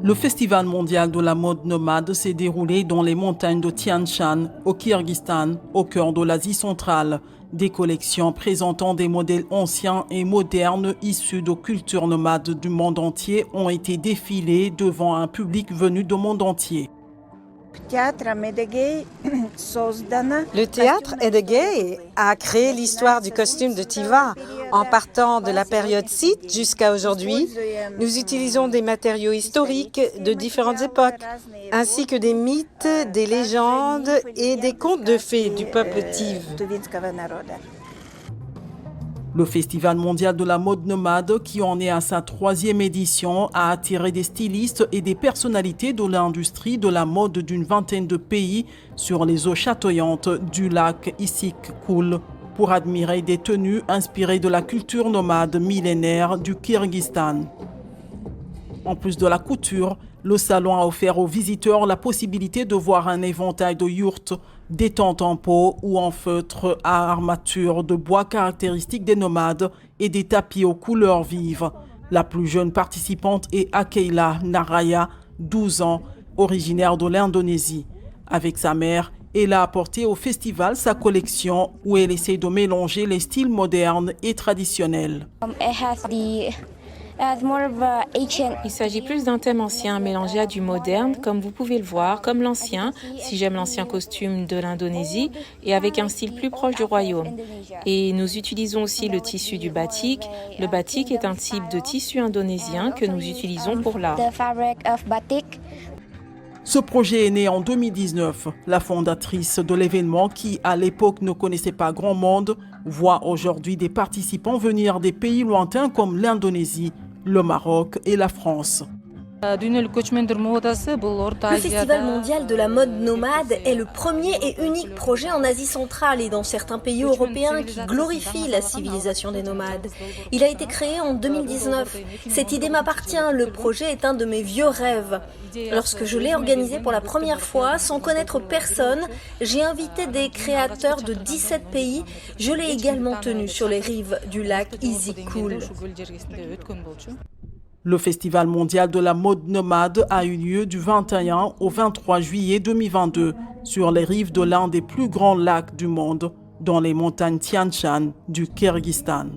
Le Festival mondial de la mode nomade s'est déroulé dans les montagnes de Tian Shan, au Kyrgyzstan, au cœur de l'Asie centrale. Des collections présentant des modèles anciens et modernes issus de cultures nomades du monde entier ont été défilées devant un public venu du monde entier. Le théâtre Edegay a créé l'histoire du costume de Tiva. En partant de la période Sith jusqu'à aujourd'hui, nous utilisons des matériaux historiques de différentes époques, ainsi que des mythes, des légendes et des contes de fées du peuple Tiv. Le Festival mondial de la mode nomade, qui en est à sa 3e édition, a attiré des stylistes et des personnalités de l'industrie de la mode d'une vingtaine de pays sur les eaux chatoyantes du lac Issyk-Kul pour admirer des tenues inspirées de la culture nomade millénaire du Kyrgyzstan. En plus de la couture, le salon a offert aux visiteurs la possibilité de voir un éventail de yurts, des tentes en peau ou en feutre à armature de bois caractéristiques des nomades et des tapis aux couleurs vives. La plus jeune participante est Akeila Naraya, 12 ans, originaire de l'Indonésie. Avec sa mère, elle a apporté au festival sa collection où elle essaie de mélanger les styles modernes et traditionnels. Il s'agit plus d'un thème ancien mélangé à du moderne, comme vous pouvez le voir, comme l'ancien, si j'aime l'ancien costume de l'Indonésie, et avec un style plus proche du royaume. Et nous utilisons aussi le tissu du batik. Le batik est un type de tissu indonésien que nous utilisons pour l'art. Ce projet est né en 2019. La fondatrice de l'événement, qui à l'époque ne connaissait pas grand monde, voit aujourd'hui des participants venir des pays lointains comme l'Indonésie, le Maroc et la France. Le Festival mondial de la mode nomade est le premier et unique projet en Asie centrale et dans certains pays européens qui glorifie la civilisation des nomades. Il a été créé en 2019. Cette idée m'appartient, le projet est un de mes vieux rêves. Lorsque je l'ai organisé pour la première fois, sans connaître personne, j'ai invité des créateurs de 17 pays. Je l'ai également tenu sur les rives du lac Issyk-Kul. Le Festival mondial de la mode nomade a eu lieu du 21 au 23 juillet 2022 sur les rives de l'un des plus grands lacs du monde, dans les montagnes Tian Shan du Kyrgyzstan.